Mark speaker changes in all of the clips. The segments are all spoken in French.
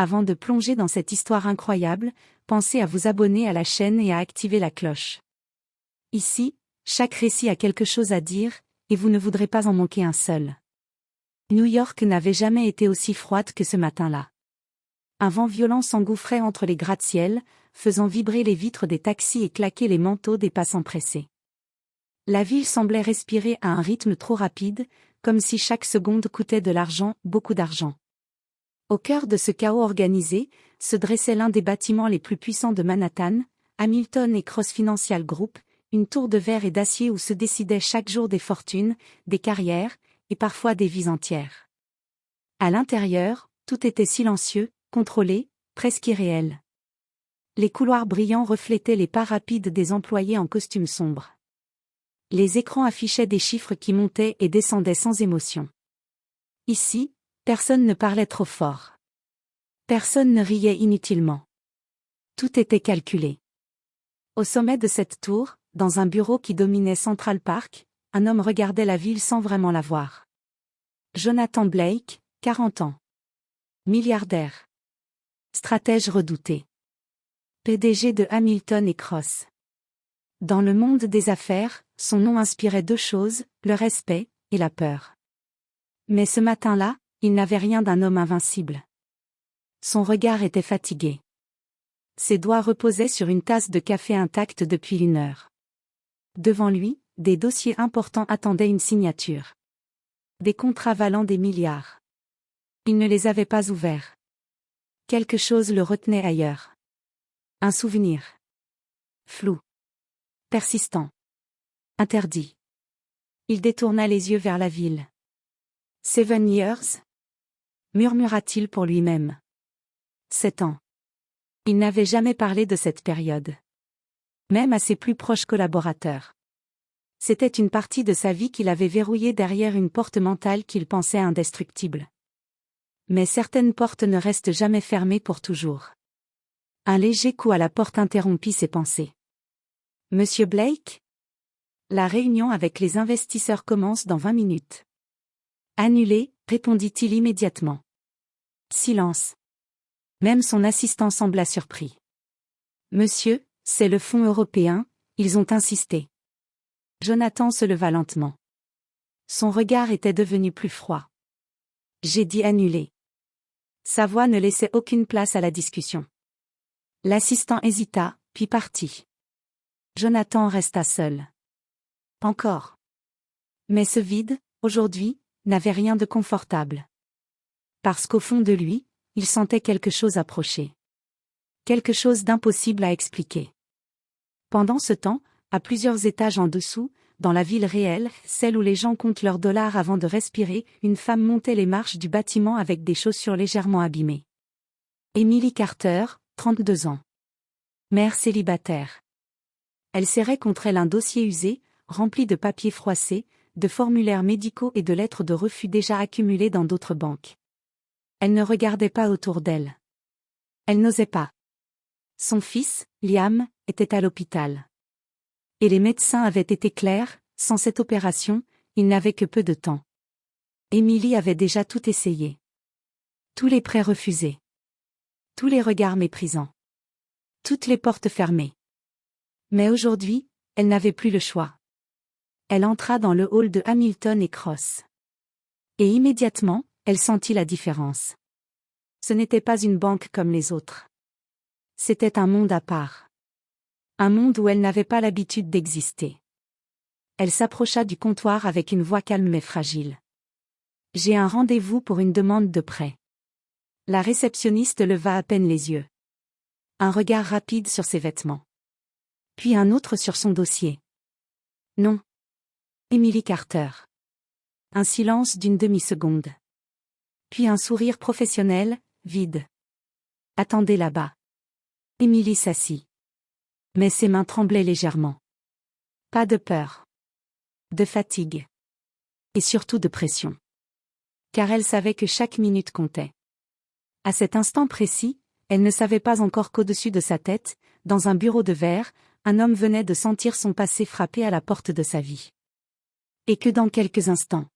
Speaker 1: Avant de plonger dans cette histoire incroyable, pensez à vous abonner à la chaîne et à activer la cloche. Ici, chaque récit a quelque chose à dire, et vous ne voudrez pas en manquer un seul. New York n'avait jamais été aussi froide que ce matin-là. Un vent violent s'engouffrait entre les gratte-ciel, faisant vibrer les vitres des taxis et claquer les manteaux des passants pressés. La ville semblait respirer à un rythme trop rapide, comme si chaque seconde coûtait de l'argent, beaucoup d'argent. Au cœur de ce chaos organisé, se dressait l'un des bâtiments les plus puissants de Manhattan, Hamilton et Cross Financial Group, une tour de verre et d'acier où se décidaient chaque jour des fortunes, des carrières, et parfois des vies entières. À l'intérieur, tout était silencieux, contrôlé, presque irréel. Les couloirs brillants reflétaient les pas rapides des employés en costume sombre. Les écrans affichaient des chiffres qui montaient et descendaient sans émotion. Ici, personne ne parlait trop fort. Personne ne riait inutilement. Tout était calculé. Au sommet de cette tour, dans un bureau qui dominait Central Park, un homme regardait la ville sans vraiment la voir. Jonathan Blake, 40 ans. Milliardaire. Stratège redouté. PDG de Hamilton et Cross. Dans le monde des affaires, son nom inspirait deux choses, le respect et la peur. Mais ce matin-là, il n'avait rien d'un homme invincible. Son regard était fatigué. Ses doigts reposaient sur une tasse de café intacte depuis 1 heure. Devant lui, des dossiers importants attendaient une signature. Des contrats valant des milliards. Il ne les avait pas ouverts. Quelque chose le retenait ailleurs. Un souvenir. Flou. Persistant. Interdit. Il détourna les yeux vers la ville. 7 years? Murmura-t-il pour lui-même. 7 ans. Il n'avait jamais parlé de cette période. Même à ses plus proches collaborateurs. C'était une partie de sa vie qu'il avait verrouillée derrière une porte mentale qu'il pensait indestructible. Mais certaines portes ne restent jamais fermées pour toujours. Un léger coup à la porte interrompit ses pensées. Monsieur Blake? La réunion avec les investisseurs commence dans 20 minutes. Annulé, répondit-il immédiatement. Silence. Même son assistant sembla surpris. Monsieur, c'est le Fonds européen, ils ont insisté. Jonathan se leva lentement. Son regard était devenu plus froid. J'ai dit annuler. Sa voix ne laissait aucune place à la discussion. L'assistant hésita, puis partit. Jonathan resta seul. Encore. Mais ce vide, aujourd'hui, n'avait rien de confortable. Parce qu'au fond de lui, il sentait quelque chose approcher. Quelque chose d'impossible à expliquer. Pendant ce temps, à plusieurs étages en dessous, dans la ville réelle, celle où les gens comptent leurs dollars avant de respirer, une femme montait les marches du bâtiment avec des chaussures légèrement abîmées. Emily Carter, 32 ans. Mère célibataire. Elle serrait contre elle un dossier usé, rempli de papiers froissés, de formulaires médicaux et de lettres de refus déjà accumulées dans d'autres banques. Elle ne regardait pas autour d'elle. Elle n'osait pas. Son fils, Liam, était à l'hôpital. Et les médecins avaient été clairs, sans cette opération, il n'avait que peu de temps. Emily avait déjà tout essayé. Tous les prêts refusés. Tous les regards méprisants. Toutes les portes fermées. Mais aujourd'hui, elle n'avait plus le choix. Elle entra dans le hall de Hamilton et Cross. Et immédiatement, elle sentit la différence. Ce n'était pas une banque comme les autres. C'était un monde à part. Un monde où elle n'avait pas l'habitude d'exister. Elle s'approcha du comptoir avec une voix calme mais fragile. J'ai un rendez-vous pour une demande de prêt. La réceptionniste leva à peine les yeux. Un regard rapide sur ses vêtements. Puis un autre sur son dossier. Non. Emily Carter. Un silence d'une demi-seconde. Puis un sourire professionnel, vide. Attendez là-bas. Emily s'assit. Mais ses mains tremblaient légèrement. Pas de peur. De fatigue. Et surtout de pression. Car elle savait que chaque minute comptait. À cet instant précis, elle ne savait pas encore qu'au-dessus de sa tête, dans un bureau de verre, un homme venait de sentir son passé frapper à la porte de sa vie. Et que dans quelques instants,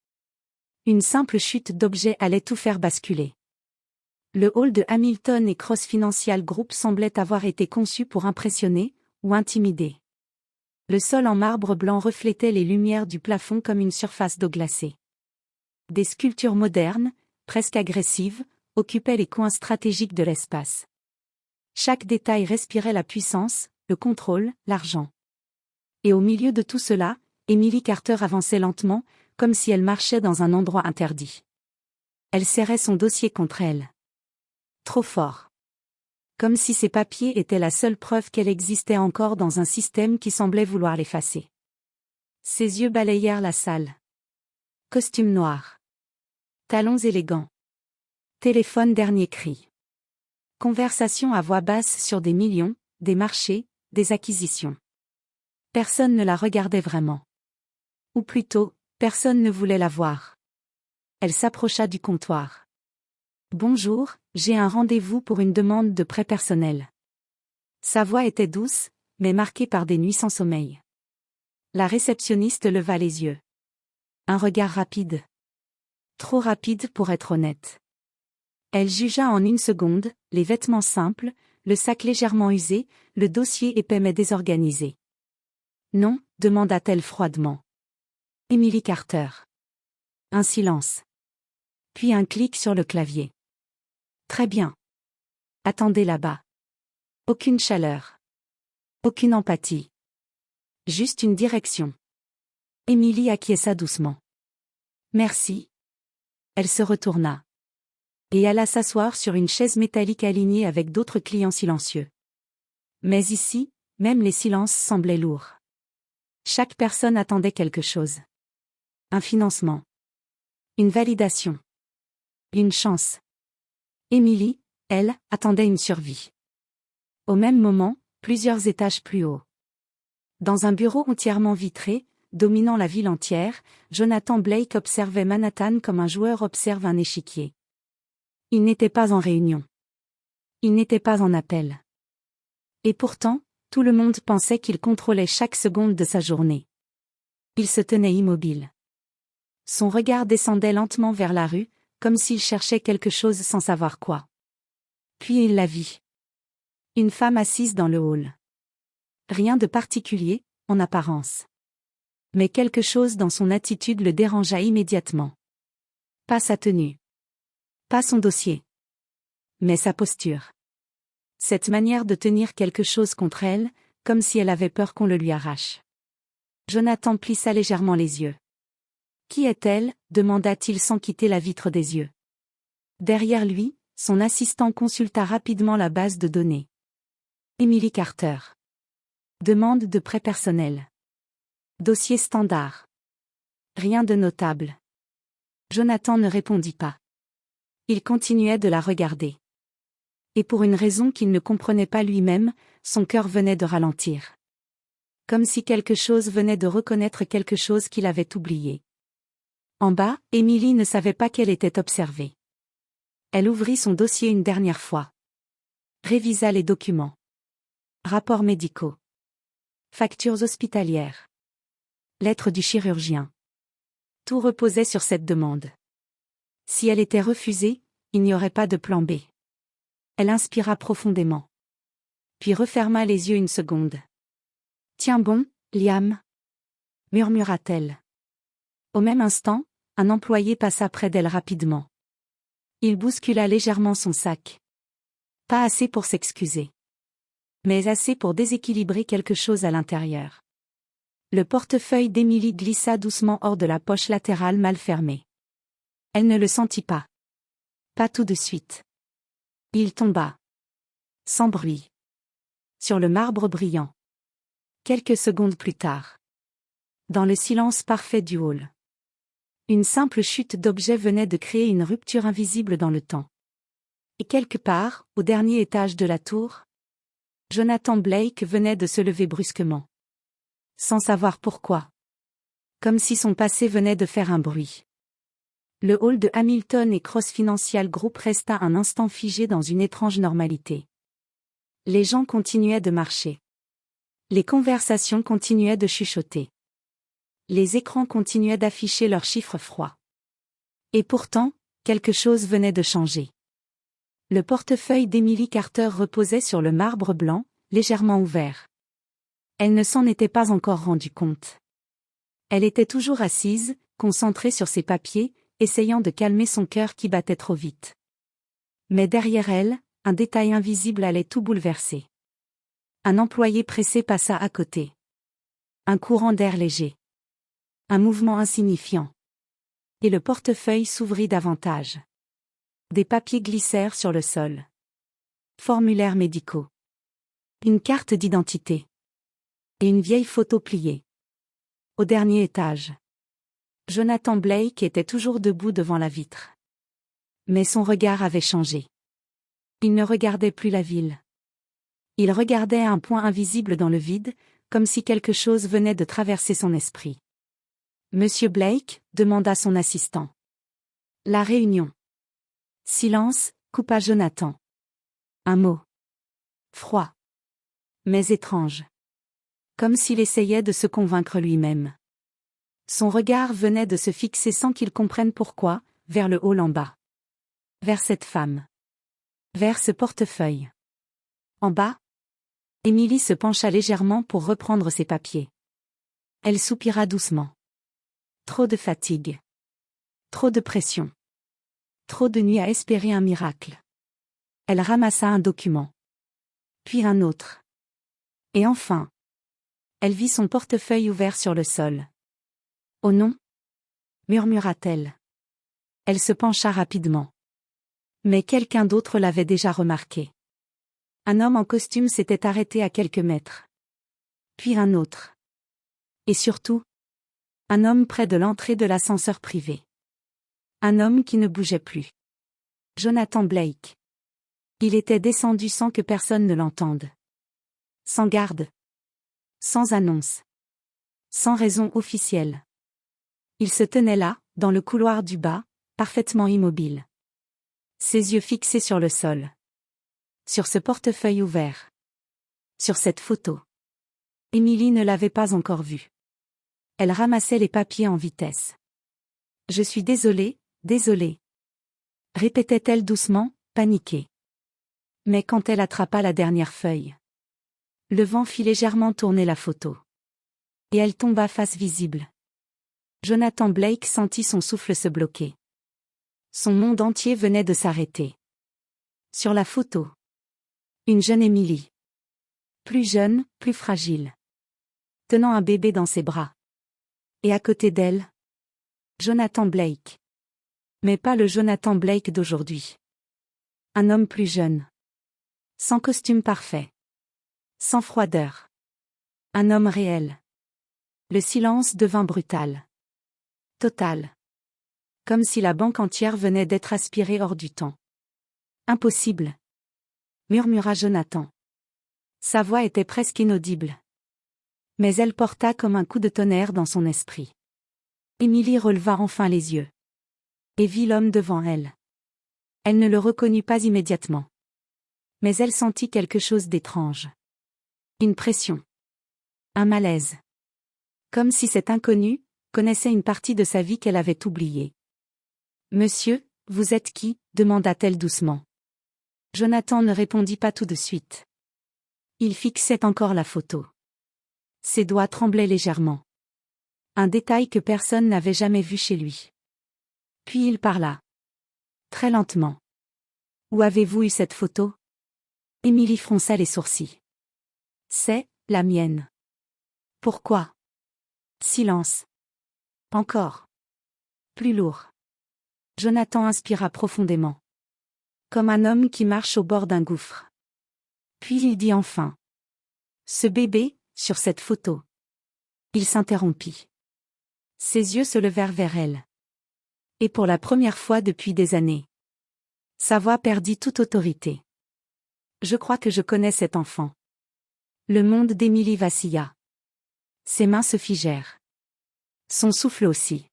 Speaker 1: une simple chute d'objet allait tout faire basculer. Le hall de Hamilton et Cross Financial Group semblait avoir été conçu pour impressionner, ou intimider. Le sol en marbre blanc reflétait les lumières du plafond comme une surface d'eau glacée. Des sculptures modernes, presque agressives, occupaient les coins stratégiques de l'espace. Chaque détail respirait la puissance, le contrôle, l'argent. Et au milieu de tout cela, Emily Carter avançait lentement, comme si elle marchait dans un endroit interdit. Elle serrait son dossier contre elle. Trop fort. Comme si ces papiers étaient la seule preuve qu'elle existait encore dans un système qui semblait vouloir l'effacer. Ses yeux balayèrent la salle. Costume noir. Talons élégants. Téléphone dernier cri. Conversation à voix basse sur des millions, des marchés, des acquisitions. Personne ne la regardait vraiment. Ou plutôt, personne ne voulait la voir. Elle s'approcha du comptoir. Bonjour, j'ai un rendez-vous pour une demande de prêt personnel. Sa voix était douce, mais marquée par des nuits sans sommeil. La réceptionniste leva les yeux. Un regard rapide. Trop rapide pour être honnête. Elle jugea en une seconde, les vêtements simples, le sac légèrement usé, le dossier épais mais désorganisé. Non, demanda-t-elle froidement. Emily Carter. Un silence. Puis un clic sur le clavier. Très bien. Attendez là-bas. Aucune chaleur. Aucune empathie. Juste une direction. Emily acquiesça doucement. Merci. Elle se retourna. Et alla s'asseoir sur une chaise métallique alignée avec d'autres clients silencieux. Mais ici, même les silences semblaient lourds. Chaque personne attendait quelque chose. Un financement. Une validation. Une chance. Emily, elle, attendait une survie. Au même moment, plusieurs étages plus haut. Dans un bureau entièrement vitré, dominant la ville entière, Jonathan Blake observait Manhattan comme un joueur observe un échiquier. Il n'était pas en réunion. Il n'était pas en appel. Et pourtant, tout le monde pensait qu'il contrôlait chaque seconde de sa journée. Il se tenait immobile. Son regard descendait lentement vers la rue, comme s'il cherchait quelque chose sans savoir quoi. Puis il la vit. Une femme assise dans le hall. Rien de particulier, en apparence. Mais quelque chose dans son attitude le dérangea immédiatement. Pas sa tenue. Pas son dossier. Mais sa posture. Cette manière de tenir quelque chose contre elle, comme si elle avait peur qu'on le lui arrache. Jonathan plissa légèrement les yeux. Qui est-elle ? Demanda-t-il sans quitter la vitre des yeux. Derrière lui, son assistant consulta rapidement la base de données. Emily Carter. Demande de prêt personnel. Dossier standard. Rien de notable. Jonathan ne répondit pas. Il continuait de la regarder. Et pour une raison qu'il ne comprenait pas lui-même, son cœur venait de ralentir. Comme si quelque chose venait de reconnaître quelque chose qu'il avait oublié. En bas, Emily ne savait pas qu'elle était observée. Elle ouvrit son dossier une dernière fois. Révisa les documents. Rapports médicaux. Factures hospitalières. Lettre du chirurgien. Tout reposait sur cette demande. Si elle était refusée, il n'y aurait pas de plan B. Elle inspira profondément. Puis referma les yeux une seconde. Tiens bon, Liam, murmura-t-elle. Au même instant, un employé passa près d'elle rapidement. Il bouscula légèrement son sac. Pas assez pour s'excuser. Mais assez pour déséquilibrer quelque chose à l'intérieur. Le portefeuille d'Emily glissa doucement hors de la poche latérale mal fermée. Elle ne le sentit pas. Pas tout de suite. Il tomba. Sans bruit. Sur le marbre brillant. Quelques secondes plus tard. Dans le silence parfait du hall. Une simple chute d'objet venait de créer une rupture invisible dans le temps. Et quelque part, au dernier étage de la tour, Jonathan Blake venait de se lever brusquement. Sans savoir pourquoi. Comme si son passé venait de faire un bruit. Le hall de Hamilton et Cross Financial Group resta un instant figé dans une étrange normalité. Les gens continuaient de marcher. Les conversations continuaient de chuchoter. Les écrans continuaient d'afficher leurs chiffres froids. Et pourtant, quelque chose venait de changer. Le portefeuille d'Emily Carter reposait sur le marbre blanc, légèrement ouvert. Elle ne s'en était pas encore rendue compte. Elle était toujours assise, concentrée sur ses papiers, essayant de calmer son cœur qui battait trop vite. Mais derrière elle, un détail invisible allait tout bouleverser. Un employé pressé passa à côté. Un courant d'air léger. Un mouvement insignifiant. Et le portefeuille s'ouvrit davantage. Des papiers glissèrent sur le sol. Formulaires médicaux. Une carte d'identité. Et une vieille photo pliée. Au dernier étage. Jonathan Blake était toujours debout devant la vitre. Mais son regard avait changé. Il ne regardait plus la ville. Il regardait un point invisible dans le vide, comme si quelque chose venait de traverser son esprit. « Monsieur Blake » demanda son assistant. « La réunion. » Silence, coupa Jonathan. Un mot. Froid. Mais étrange. Comme s'il essayait de se convaincre lui-même. Son regard venait de se fixer sans qu'il comprenne pourquoi, vers le hall en bas. Vers cette femme. Vers ce portefeuille. En bas, Emily se pencha légèrement pour reprendre ses papiers. Elle soupira doucement. Trop de fatigue. Trop de pression. Trop de nuits à espérer un miracle. Elle ramassa un document. Puis un autre. Et enfin, elle vit son portefeuille ouvert sur le sol. « Oh non » murmura-t-elle. Elle se pencha rapidement. Mais quelqu'un d'autre l'avait déjà remarqué. Un homme en costume s'était arrêté à quelques mètres. Puis un autre. Et surtout, un homme près de l'entrée de l'ascenseur privé. Un homme qui ne bougeait plus. Jonathan Blake. Il était descendu sans que personne ne l'entende. Sans garde. Sans annonce. Sans raison officielle. Il se tenait là, dans le couloir du bas, parfaitement immobile. Ses yeux fixés sur le sol. Sur ce portefeuille ouvert. Sur cette photo. Emily ne l'avait pas encore vu. Elle ramassait les papiers en vitesse. « Je suis désolée, désolée. » répétait-elle doucement, paniquée. Mais quand elle attrapa la dernière feuille, le vent fit légèrement tourner la photo. Et elle tomba face visible. Jonathan Blake sentit son souffle se bloquer. Son monde entier venait de s'arrêter. Sur la photo, une jeune Emily. Plus jeune, plus fragile. Tenant un bébé dans ses bras. Et à côté d'elle, Jonathan Blake. Mais pas le Jonathan Blake d'aujourd'hui. Un homme plus jeune. Sans costume parfait. Sans froideur. Un homme réel. Le silence devint brutal. Total. Comme si la banque entière venait d'être aspirée hors du temps. Impossible. Murmura Jonathan. Sa voix était presque inaudible. Mais elle porta comme un coup de tonnerre dans son esprit. Emily releva enfin les yeux. Et vit l'homme devant elle. Elle ne le reconnut pas immédiatement. Mais elle sentit quelque chose d'étrange. Une pression. Un malaise. Comme si cet inconnu connaissait une partie de sa vie qu'elle avait oubliée. « Monsieur, vous êtes qui » demanda-t-elle doucement. Jonathan ne répondit pas tout de suite. Il fixait encore la photo. Ses doigts tremblaient légèrement. Un détail que personne n'avait jamais vu chez lui. Puis il parla. Très lentement. « Où avez-vous eu cette photo » Emily fronça les sourcils. « C'est la mienne. » Pourquoi ? Silence. Encore. Plus lourd. Jonathan inspira profondément. Comme un homme qui marche au bord d'un gouffre. Puis il dit enfin. Ce bébé, sur cette photo. Il s'interrompit. Ses yeux se levèrent vers elle. Et pour la première fois depuis des années. Sa voix perdit toute autorité. Je crois que je connais cet enfant. Le monde d'Emily vacilla. Ses mains se figèrent. Son souffle aussi.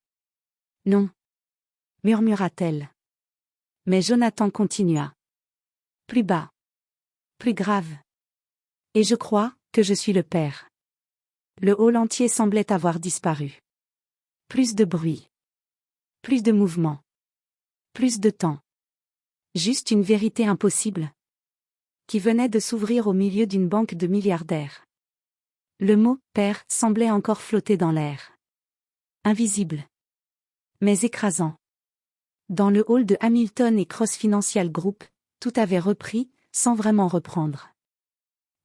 Speaker 1: Non. Murmura-t-elle. Mais Jonathan continua. Plus bas. Plus grave. Et je crois que je suis le père. Le hall entier semblait avoir disparu. Plus de bruit. Plus de mouvement. Plus de temps. Juste une vérité impossible qui venait de s'ouvrir au milieu d'une banque de milliardaires. Le mot « père » semblait encore flotter dans l'air. Invisible. Mais écrasant. Dans le hall de Hamilton et Cross Financial Group, tout avait repris, sans vraiment reprendre.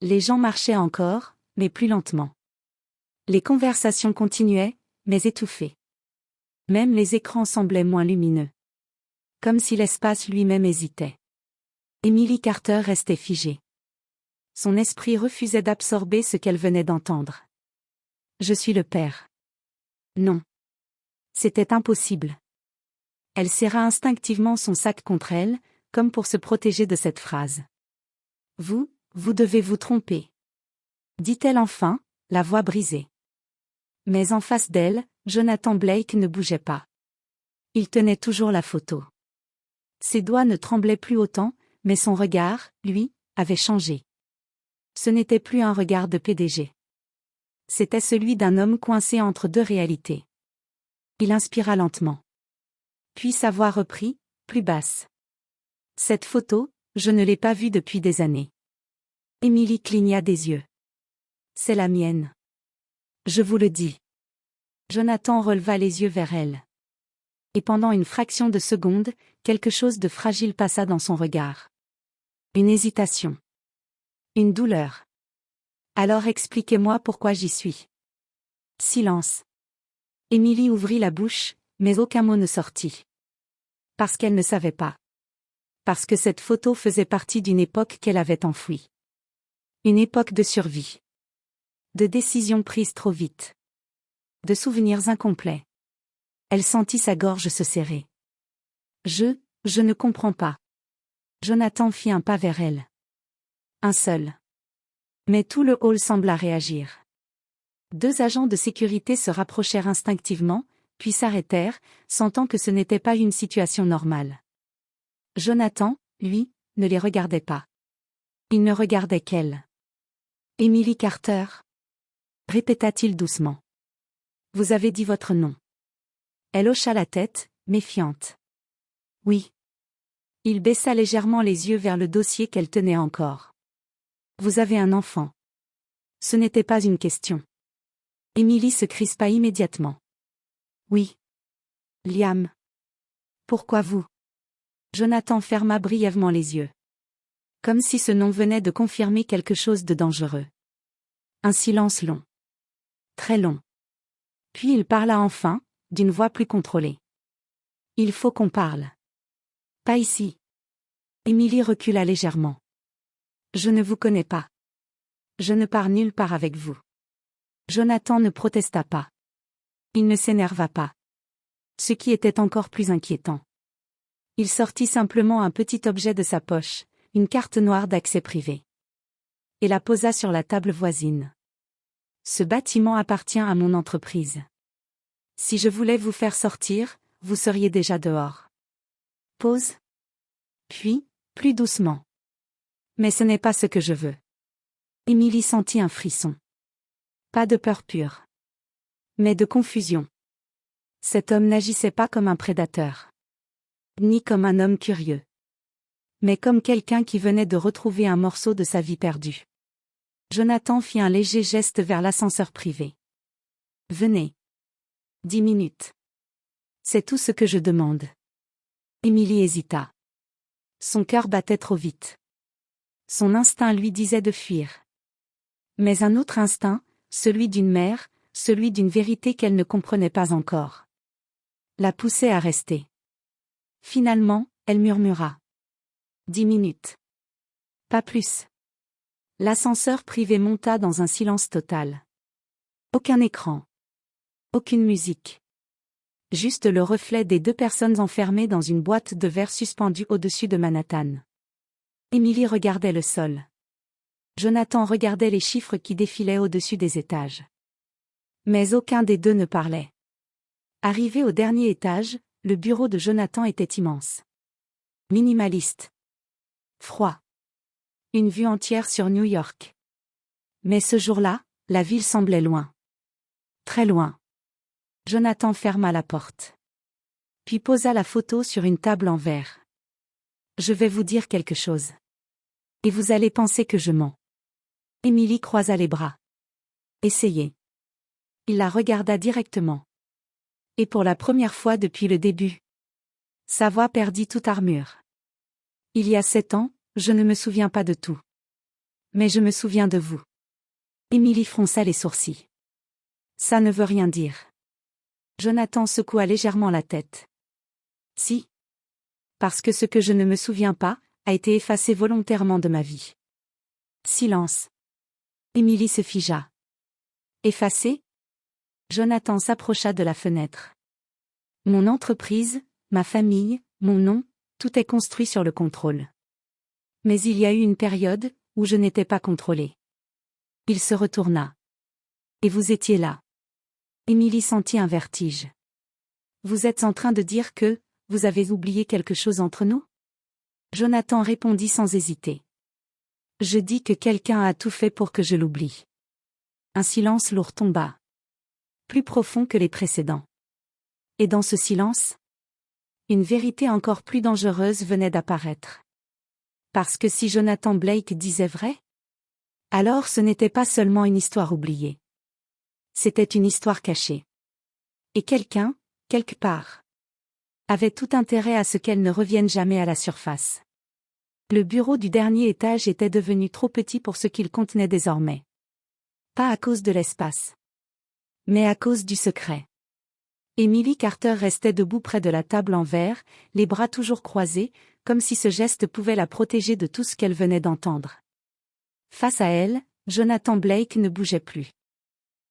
Speaker 1: Les gens marchaient encore, mais plus lentement. Les conversations continuaient, mais étouffées. Même les écrans semblaient moins lumineux. Comme si l'espace lui-même hésitait. Emily Carter restait figée. Son esprit refusait d'absorber ce qu'elle venait d'entendre. Je suis le père. Non. C'était impossible. Elle serra instinctivement son sac contre elle, comme pour se protéger de cette phrase. Vous devez vous tromper. Dit-elle enfin, la voix brisée. Mais en face d'elle, Jonathan Blake ne bougeait pas. Il tenait toujours la photo. Ses doigts ne tremblaient plus autant, mais son regard, lui, avait changé. Ce n'était plus un regard de PDG. C'était celui d'un homme coincé entre deux réalités. Il inspira lentement. Puis sa voix reprit, plus basse. Cette photo, je ne l'ai pas vue depuis des années. Emily cligna des yeux. C'est la mienne. Je vous le dis. Jonathan releva les yeux vers elle. Et pendant une fraction de seconde, quelque chose de fragile passa dans son regard. Une hésitation. Une douleur. Alors expliquez-moi pourquoi j'y suis. Silence. Emily ouvrit la bouche, mais aucun mot ne sortit. Parce qu'elle ne savait pas. Parce que cette photo faisait partie d'une époque qu'elle avait enfouie. Une époque de survie. De décisions prises trop vite. De souvenirs incomplets. Elle sentit sa gorge se serrer. Je ne comprends pas. Jonathan fit un pas vers elle. Un seul. Mais tout le hall sembla réagir. Deux agents de sécurité se rapprochèrent instinctivement, puis s'arrêtèrent, sentant que ce n'était pas une situation normale. Jonathan, lui, ne les regardait pas. Il ne regardait qu'elle. Emily Carter, répéta-t-il doucement. Vous avez dit votre nom. Elle hocha la tête, méfiante. Oui. Il baissa légèrement les yeux vers le dossier qu'elle tenait encore. Vous avez un enfant. Ce n'était pas une question. Emily se crispa immédiatement. Oui. Liam. Pourquoi vous? Jonathan ferma brièvement les yeux. Comme si ce nom venait de confirmer quelque chose de dangereux. Un silence long. Très long. Puis il parla enfin, d'une voix plus contrôlée. Il faut qu'on parle. Pas ici. Emily recula légèrement. Je ne vous connais pas. Je ne pars nulle part avec vous. Jonathan ne protesta pas. Il ne s'énerva pas. Ce qui était encore plus inquiétant. Il sortit simplement un petit objet de sa poche, une carte noire d'accès privé. Et la posa sur la table voisine. Ce bâtiment appartient à mon entreprise. Si je voulais vous faire sortir, vous seriez déjà dehors. Pause. Puis, plus doucement. Mais ce n'est pas ce que je veux. Emily sentit un frisson. Pas de peur pure. Mais de confusion. Cet homme n'agissait pas comme un prédateur. Ni comme un homme curieux. Mais comme quelqu'un qui venait de retrouver un morceau de sa vie perdue. Jonathan fit un léger geste vers l'ascenseur privé. Venez. 10 minutes. C'est tout ce que je demande. Emily hésita. Son cœur battait trop vite. Son instinct lui disait de fuir. Mais un autre instinct, celui d'une mère, celui d'une vérité qu'elle ne comprenait pas encore, la poussait à rester. Finalement, elle murmura. 10 minutes. Pas plus. L'ascenseur privé monta dans un silence total. Aucun écran. Aucune musique. Juste le reflet des deux personnes enfermées dans une boîte de verre suspendue au-dessus de Manhattan. Emily regardait le sol. Jonathan regardait les chiffres qui défilaient au-dessus des étages. Mais aucun des deux ne parlait. Arrivé au dernier étage, le bureau de Jonathan était immense. Minimaliste. Froid. Une vue entière sur New York. Mais ce jour-là, la ville semblait loin. Très loin. Jonathan ferma la porte. Puis posa la photo sur une table en verre. Je vais vous dire quelque chose. Et vous allez penser que je mens. Émilie croisa les bras. Essayez. Il la regarda directement. Et pour la première fois depuis le début, sa voix perdit toute armure. Il y a 7 ans, je ne me souviens pas de tout. Mais je me souviens de vous. Émilie fronça les sourcils. Ça ne veut rien dire. Jonathan secoua légèrement la tête. Si. Parce que ce que je ne me souviens pas, a été effacé volontairement de ma vie. Silence. Émilie se figea. Effacé? Jonathan s'approcha de la fenêtre. Mon entreprise, ma famille, mon nom, tout est construit sur le contrôle. Mais il y a eu une période où je n'étais pas contrôlée. Il se retourna. Et vous étiez là. Émilie sentit un vertige. Vous êtes en train de dire que, vous avez oublié quelque chose entre nous? Jonathan répondit sans hésiter. Je dis que quelqu'un a tout fait pour que je l'oublie. Un silence lourd tomba. Plus profond que les précédents. Et dans ce silence, une vérité encore plus dangereuse venait d'apparaître. Parce que si Jonathan Blake disait vrai, alors ce n'était pas seulement une histoire oubliée. C'était une histoire cachée. Et quelqu'un, quelque part, avait tout intérêt à ce qu'elle ne revienne jamais à la surface. Le bureau du dernier étage était devenu trop petit pour ce qu'il contenait désormais. Pas à cause de l'espace, mais à cause du secret. Emily Carter restait debout près de la table en verre, les bras toujours croisés, comme si ce geste pouvait la protéger de tout ce qu'elle venait d'entendre. Face à elle, Jonathan Blake ne bougeait plus.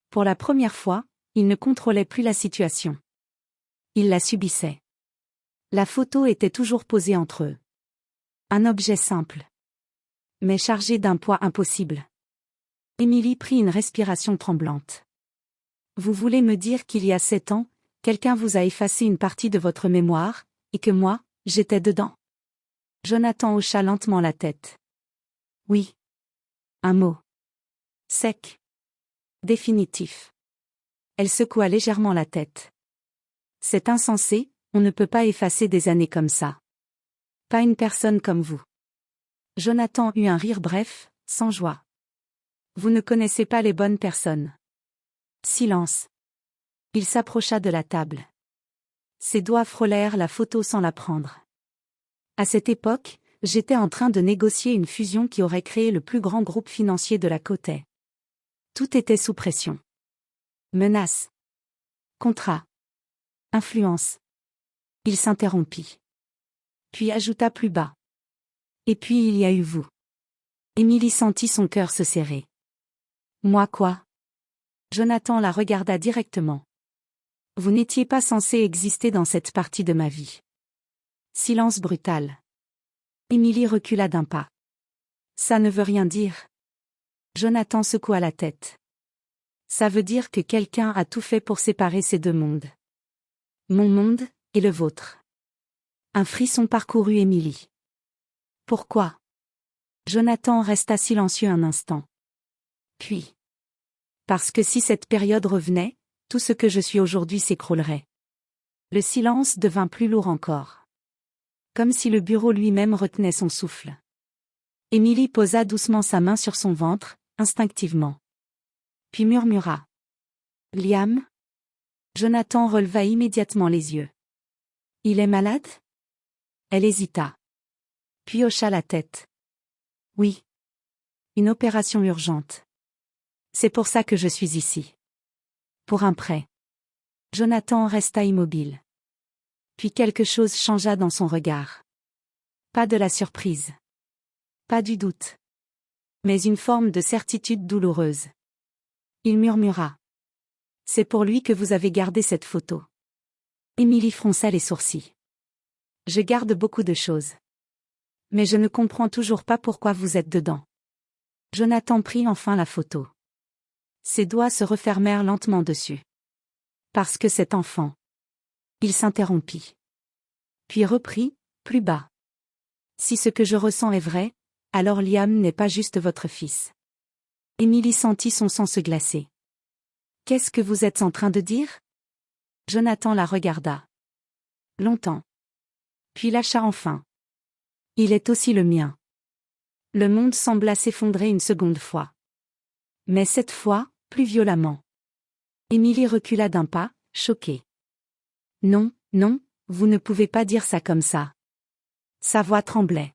Speaker 1: Pour la première fois, il ne contrôlait plus la situation. Il la subissait. La photo était toujours posée entre eux. Un objet simple, mais chargé d'un poids impossible. Emily prit une respiration tremblante. Vous voulez me dire qu'il y a 7 ans, quelqu'un vous a effacé une partie de votre mémoire, et que moi, j'étais dedans? Jonathan hocha lentement la tête. Oui. Un mot. Sec. Définitif. Elle secoua légèrement la tête. C'est insensé, on ne peut pas effacer des années comme ça. Pas une personne comme vous. Jonathan eut un rire bref, sans joie. Vous ne connaissez pas les bonnes personnes. Silence. Il s'approcha de la table. Ses doigts frôlèrent la photo sans la prendre. À cette époque, j'étais en train de négocier une fusion qui aurait créé le plus grand groupe financier de la côte Est. Tout était sous pression. Menaces. Contrats. Influence. Il s'interrompit. Puis ajouta plus bas. Et puis il y a eu vous. Émilie sentit son cœur se serrer. Moi quoi? Jonathan la regarda directement. Vous n'étiez pas censé exister dans cette partie de ma vie. Silence brutal. Émilie recula d'un pas. Ça ne veut rien dire. Jonathan secoua la tête. Ça veut dire que quelqu'un a tout fait pour séparer ces deux mondes. Mon monde, et le vôtre. Un frisson parcourut Émilie. Pourquoi? Jonathan resta silencieux un instant. Puis. Parce que si cette période revenait, tout ce que je suis aujourd'hui s'écroulerait. Le silence devint plus lourd encore. Comme si le bureau lui-même retenait son souffle. Émilie posa doucement sa main sur son ventre, instinctivement. Puis murmura. Liam? Jonathan releva immédiatement les yeux. Il est malade? Elle hésita. Puis hocha la tête. Oui. Une opération urgente. C'est pour ça que je suis ici. Pour un prêt. Jonathan resta immobile. Puis quelque chose changea dans son regard. Pas de la surprise. Pas du doute. Mais une forme de certitude douloureuse. Il murmura. C'est pour lui que vous avez gardé cette photo. Émilie fronça les sourcils. Je garde beaucoup de choses. Mais je ne comprends toujours pas pourquoi vous êtes dedans. Jonathan prit enfin la photo. Ses doigts se refermèrent lentement dessus. Parce que cet enfant. Il s'interrompit. Puis reprit, plus bas. Si ce que je ressens est vrai, alors Liam n'est pas juste votre fils. Émilie sentit son sang se glacer. Qu'est-ce que vous êtes en train de dire? Jonathan la regarda. Longtemps. Puis lâcha enfin. Il est aussi le mien. Le monde sembla s'effondrer une seconde fois. Mais cette fois, plus violemment. Émilie recula d'un pas, choquée. Non, non, vous ne pouvez pas dire ça comme ça. Sa voix tremblait.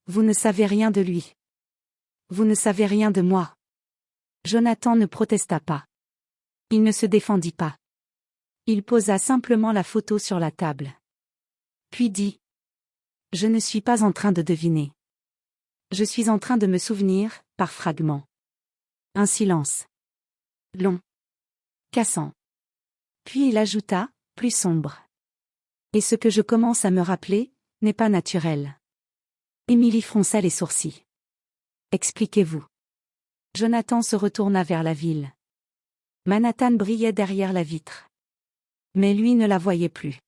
Speaker 1: Vous ne savez rien de lui. Vous ne savez rien de moi. Jonathan ne protesta pas. Il ne se défendit pas. Il posa simplement la photo sur la table. Puis dit. Je ne suis pas en train de deviner. Je suis en train de me souvenir, par fragments. Un silence. Long. Cassant. Puis il ajouta, plus sombre. Et ce que je commence à me rappeler, n'est pas naturel. Émilie fronça les sourcils. Expliquez-vous. Jonathan se retourna vers la ville. Manhattan brillait derrière la vitre. Mais lui ne la voyait plus.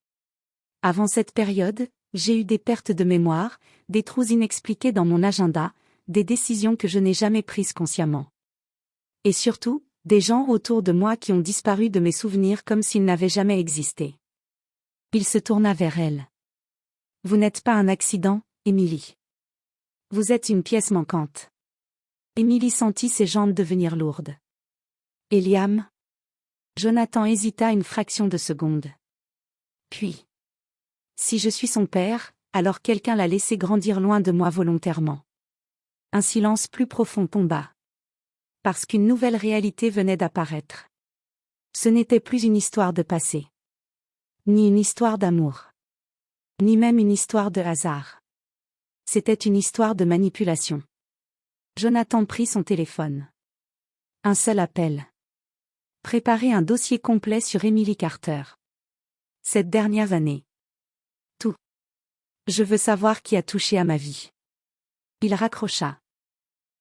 Speaker 1: Avant cette période, j'ai eu des pertes de mémoire, des trous inexpliqués dans mon agenda, des décisions que je n'ai jamais prises consciemment. Et surtout, des gens autour de moi qui ont disparu de mes souvenirs comme s'ils n'avaient jamais existé. Il se tourna vers elle. Vous n'êtes pas un accident, Émilie. Vous êtes une pièce manquante. Émilie sentit ses jambes devenir lourdes. Et Liam? Jonathan hésita une fraction de seconde. Puis. Si je suis son père, alors quelqu'un l'a laissé grandir loin de moi volontairement. Un silence plus profond tomba. Parce qu'une nouvelle réalité venait d'apparaître. Ce n'était plus une histoire de passé. Ni une histoire d'amour. Ni même une histoire de hasard. C'était une histoire de manipulation. Jonathan prit son téléphone. Un seul appel. Préparer un dossier complet sur Emily Carter. Cette dernière année. Tout. Je veux savoir qui a touché à ma vie. Il raccrocha.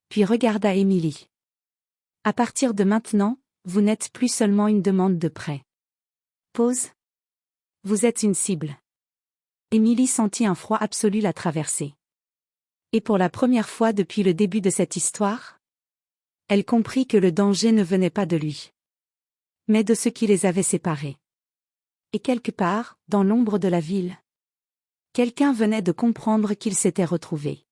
Speaker 1: Puis regarda Emily. À partir de maintenant, vous n'êtes plus seulement une demande de prêt. Pause. Vous êtes une cible. Emily sentit un froid absolu la traverser. Et pour la première fois depuis le début de cette histoire, elle comprit que le danger ne venait pas de lui, mais de ce qui les avait séparés. Et quelque part, dans l'ombre de la ville, quelqu'un venait de comprendre qu'ils s'étaient retrouvés.